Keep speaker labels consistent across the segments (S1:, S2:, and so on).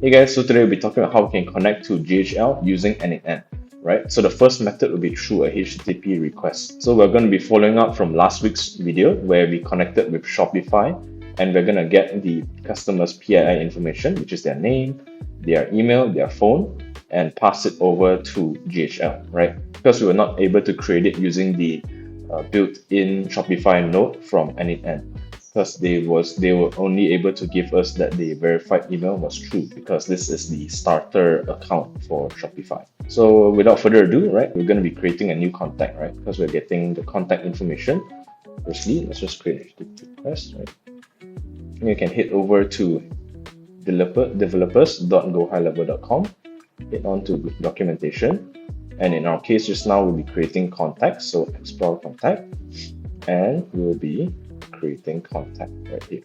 S1: Hey guys, so today we'll be talking about how we can connect to GHL using n8n, right? So the first method will be through a HTTP request. So we're going to be following up from last week's video where we connected with Shopify, and we're going to get the customer's PII information, which is their name, their email, their phone, and pass it over to GHL, right? Because we were not able to create it using the built-in Shopify node from n8n, because they were only able to give us that the verified email was true, because this is the starter account for Shopify. So without further ado, right, we're going to be creating a new contact, right? Because we're getting the contact information. Firstly, let's just create a request, right? And you can head over to developers.gohighlevel.com, hit on to documentation, and in our case just now we'll be creating contacts. So explore contact, and we'll be creating contact right here.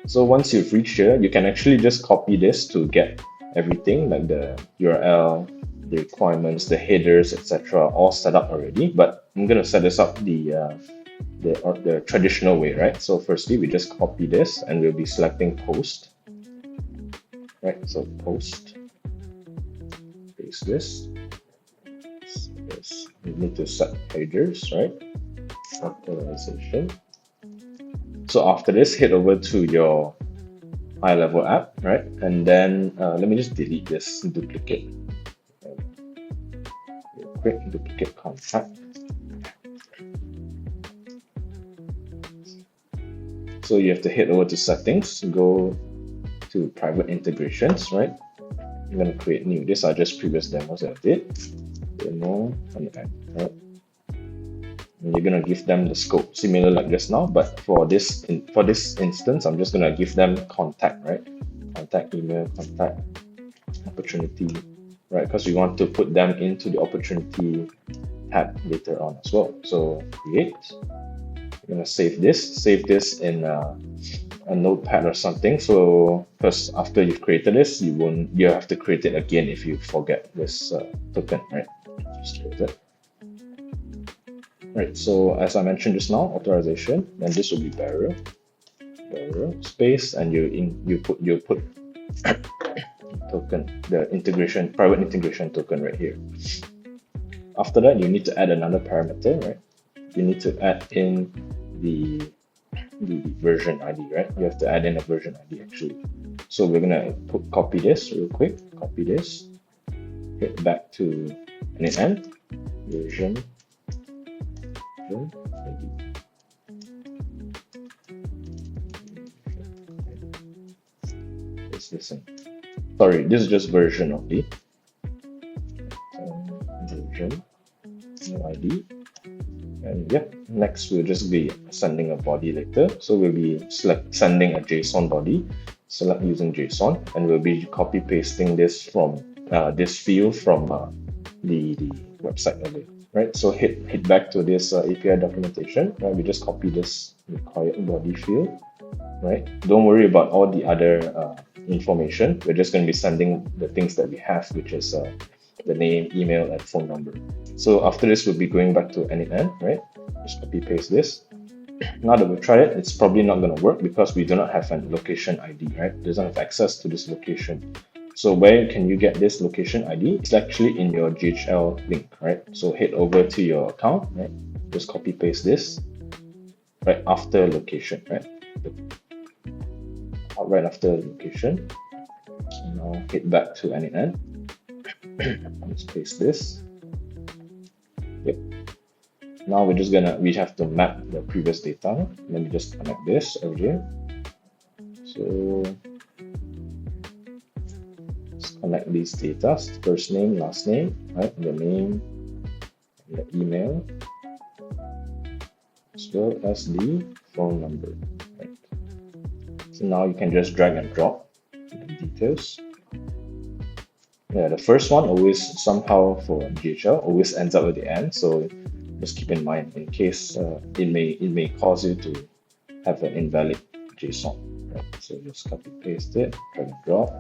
S1: So once you've reached here, you can actually just copy this to get everything like the URL, the requirements, the headers, etc. all set up already. But I'm going to set this up the traditional way, right? So firstly, we just copy this and we'll be selecting post, right? So post, paste this. You need to set headers, right? Authorization. So after this, head over to your high level app, right? And then let me just delete this duplicate. Quick duplicate contact. So you have to head over to settings, go to private integrations, right? I'm going to create new. These are just previous demos that I did. Demo, right? And you're going to give them the scope similar like just now, but for this instance I'm just going to give them contact, right? Contact email, contact opportunity, right? Because we want to put them into the opportunity tab later on as well. So create, you're going to save this in a notepad or something. So first, after you've created this, you have to create it again if you forget this token, right? Just create it. Right, so as I mentioned just now, authorization, then this will be barrier space, and you put token, the integration, private integration token right here. After that, you need to add another parameter, right? You need to add in the version ID, right? You have to add in a version ID actually. So we're gonna copy this real quick, copy this, hit back to n8n, version ID. This in. Sorry, this is just version only. Version, no ID. And yeah, next we'll just be sending a body later. So we'll be sending a JSON body, select using JSON, and we'll be copy pasting this from this field from the website earlier, right? So hit back to this API documentation, right? We just copy this required body field, right? Don't worry about all the other information. We're just going to be sending the things that we have, which is the name, email, and phone number. So after this, we'll be going back to n8n, right? Just copy paste this. Now that we've tried it, it's probably not going to work because we do not have a location ID, right? It doesn't have access to this location. So where can you get this location ID? It's actually in your GHL link, right? So head over to your account, right? Just copy paste this right after location, right? Right after location. Now hit back to n8n. Let's paste this. Yep. Now we have to map the previous data. Let me just connect this over here. So let's connect these data: first name, last name, right? The name, the email, as well as the phone number. Right. So now you can just drag and drop the details. Yeah, the first one always somehow for GHL always ends up at the end, so just keep in mind in case it may cause you to have an invalid JSON. Right? So just copy paste it, drag and drop.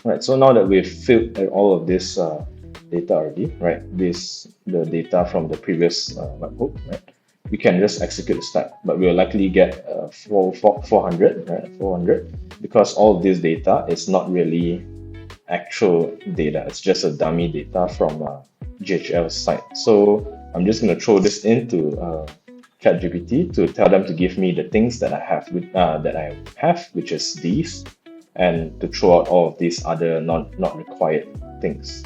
S1: Right. So now that we've filled all of this data already, right? The data from the previous webhook, right? we can just execute the step, but we'll likely get 400, right? 400, because all of this data is not really actual data. It's just a dummy data from GHL site. So I'm just going to throw this into ChatGPT to tell them to give me the things that I have, which is these, and to throw out all of these other not required things.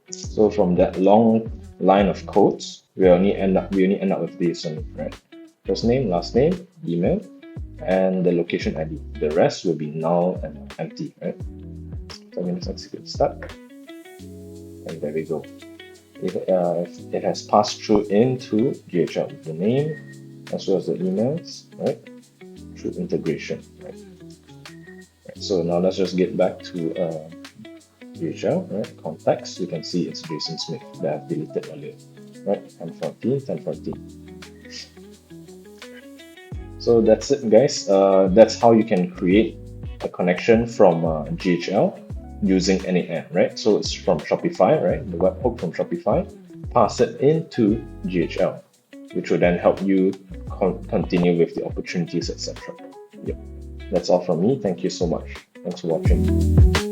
S1: So from that long line of codes, we only end up with this one, right? First name, last name, email, and the location ID. The rest will be null and empty, right? So I'm going to execute step, and there we go. It has passed through into GHL, the name as well as the emails, right? Through integration, right? So now let's just get back to GHL, right? Context, you can see it's Jason Smith that I've deleted earlier, right? 1014. So that's it, guys. That's how you can create a connection from GHL using n8n, right? So it's from Shopify, right? The webhook from Shopify, pass it into GHL, which will then help you continue with the opportunities, etc. Yep. That's all from me. Thank you so much. Thanks for watching.